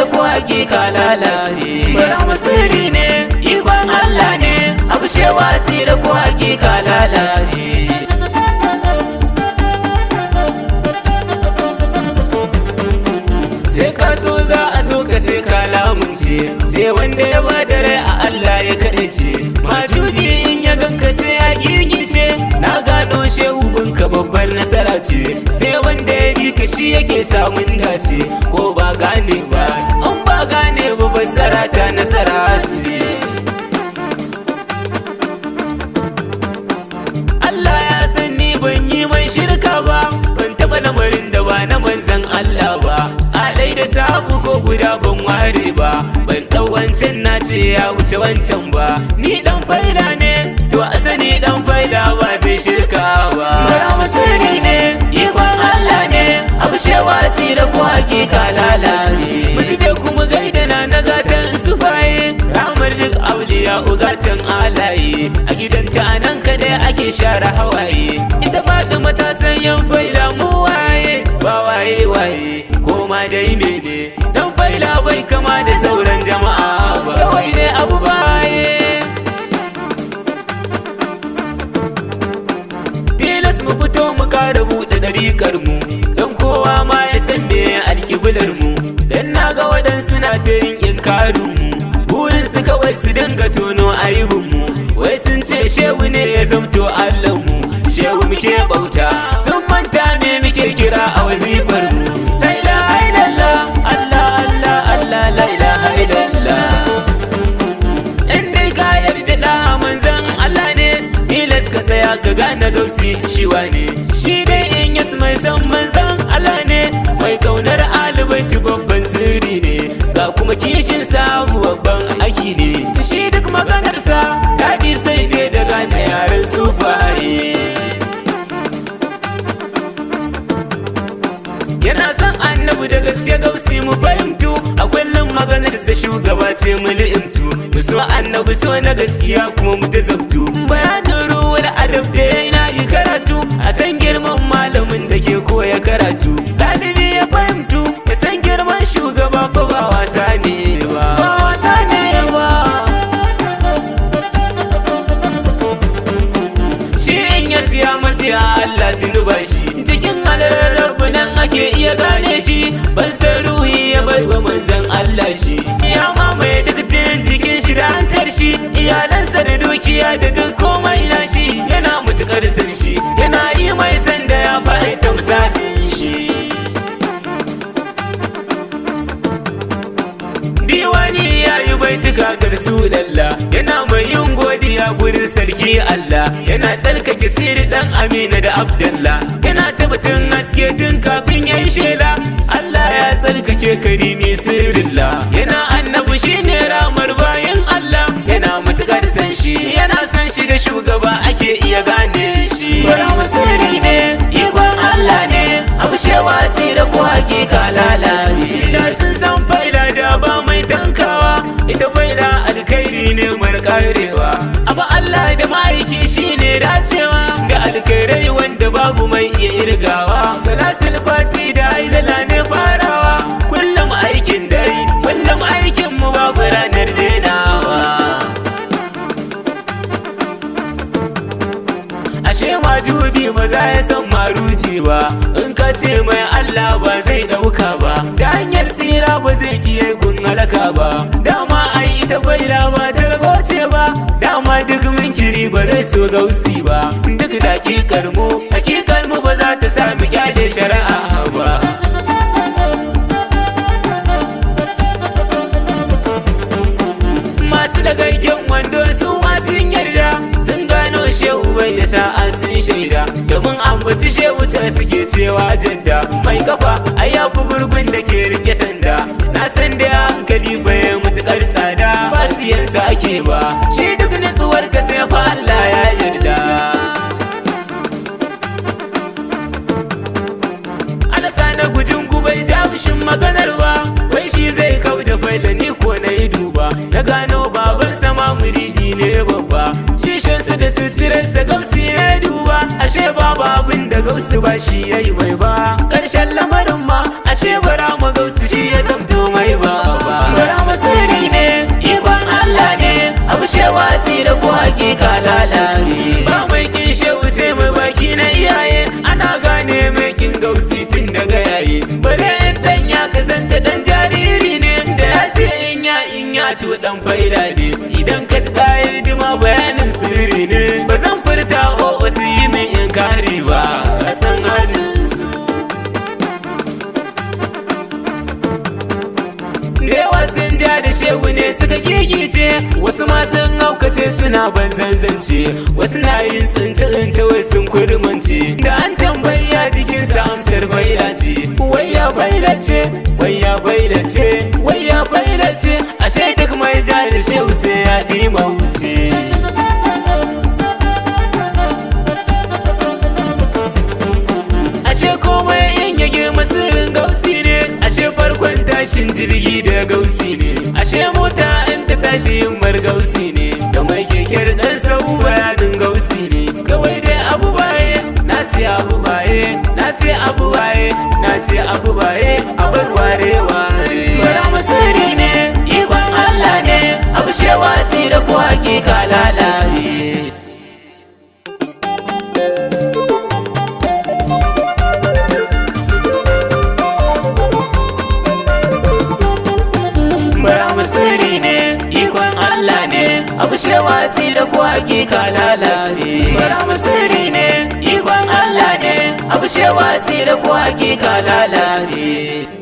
da ku hakika lalace. Bara musiri ne ikon Allah ne abu cewa si da ku hakika lalace. Sai ka so za a so ka sai ka lamunce, sai wanda ya ba da rai a Allah ya kaɗaice. Majuji in ya ganka sai ya gigice, na gano shehu binka babbar nasara ce. Sai wanda ya bi ka shi yake samun dace, ko ba gane ba in ba gane ba basara ta nasara ce. Allah ya san ni ban yi mai shirka ba, ban taɓa lamarin da ba na manzan Allah ba. Alai da sabu ko guda ban ware ba, ban ɗau wancan na ce ya wuce wancan ba. Ni ɗan faila ne to asali ɗan faila ba zai shirka ba. Bara musiri ne ikon Allah ne abu cewa si da ku hakika lalace. Musu da kuma gaida na gatan sufaye, ramar duk auliya ugatan alaye. A gidanta nan kadai ake share hawaye, ita faɗi matasan yan faila mu waye ba waye waye ko ma dai mene. Dan faila bai kama da sauran jama'a ba, kawai ne abu baye. Tilas mu fito mu kara buɗe ɗariƙar mu, don kowa ma ya san me alƙiblar mu. Dan na ga waɗansu na ta yin inkarin mu, burin su kawai su dinga tono aibin mu. Wai sun ce shehu ne ya zamto Allah mu, shehu muke bauta sun manta me muke kira a wazifar mu. La ilaha illallah Allah Allah Allah la ilaha illallah. In dai ka yarda da manzon Allah ne, tilas ka saya ka gane gausi shi wane. Shi dai in yas mai san manzon Allah ne, mai kaunar alibaiti babban sirri ne, ga kuma kishin samu babban aiki ne. Shi duk maganarsa ta bi sai je da gane yaren su baye. Yana son annabi da gaske gausi mu fahimtu, a kullum maganarsa shugaba ce mu li'imtu. Mu so annabi so na gaskiya kuma mu tazabtu, bayanin ruwar adab da yana yi karatu, a san girman malamin da ke koya karatu. Ɗalibi ya fahimtu ya san girman shugaba fa ba wasa ne ba, ba wasa ne ba. Shi in ya siya mace a Allah tunuba shi, cikin halararrabu nan ake iya gane shi. Ban san ruhi ya bai wa manzan Allah shi, ya mamaye duk jikin shi da hantar shi. Iyalansa da dukiya da duk komai na shi, yana mutukar san shi, yana yi mai san da ya faɗi tamsalin shi. Diwani ya yi baituka ga Rasulallah, yana mai yin godiya gurin sarki Allah. Yana tsarkake sirri dan Amina da Abdallah, yana tabbatin haske tun kafin ya yi shela. Allah ya tsarkake karimi sirrillah, yana annabi shine ramar bayan Allah. Yana matukar san shi, yana san shi da shugaba ake iya gane shi. Bara musiri ne ikon Allah ne abu cewa si da ku hakika lalace. Da sun san faila da ba mai tankawa, ita faila alkhairi ne mar karewa. Abu Allah da ma'aiki shine dacewa, da alkhairai wanda babu mai iya irgawa. Salatul fati da ailala ne farawa, kullum aikin dai kullum aikin mu babu ranar denawa. Ashe majubi ba za ya san marufi ba, in ka ce mai Allah ba zai ɗauka ba. Ta hanyar tsira ba zai kiye gun halaka ba, dama ai ita baila ba ta ragoce ba. Dama duk minkiri ba zai so gausi ba, duk hakikar mu ba za ta sami kyale shari'a ba. Masu da gaggen wando su ma sun yarda, sun gano shehu bai da sa'a sun shaida. Domin ambaci shehu ta suke cewa jadda, mai kafa a yafi gurgun da ke rike sanda. Na san da hankali bai mutukar tsada, ba siyansa ake ba, shi duk nutsuwar ka sai fa Allah ya yarda. Ana sana gujin gubai jamishin maganar ba, wai shi zai kau da faila ni ko na yi duba. Na gano baban sama muridi ne babba, cishinsa da suturarsa gausi ya duba. Ashe babu abin da gausu ba shi ya yi mai ba, ƙarshen lamarin ma ashe bara ma gausu shi ya zamto mai ba. to dan faida ne. Idan ka ji ɗaya dima bayanin sirri ne. Ba zan furta o su yi min inkari ba, a san halin su. Da yawa sun ja da shehu ne suka gigice, wasu ma sun haukace suna banzan zance, wasu na yin tsince-tsince wai sun kurmance. Da an tambaya jikinsa amsar baila ce, wayya baila ce, wayya baila ce, wayya baila ce. Ashe duk mai ja da shehu sai ya ɗima wuce. Ashe komai in ya girma sirrin gausi ne, ashe farkon tashin jirgi da gausi ne, ashe mota in ta tashi yin gausi ne, da mai kekar dan sau bayanin gausi ne. Kawai dai abu baye, na ce abu baye, na ce abu baye, na ce abu baye, a bar ware ware. Bara masiri ne, ikon Allah ne, abu shewa tsira ko hakika lalace. Sirri ne, ikon Allah ne, abu shewa da ko hakika lalace. Bara sirri ne, ikon Allah ne, abu shewa da ko hakika lalace.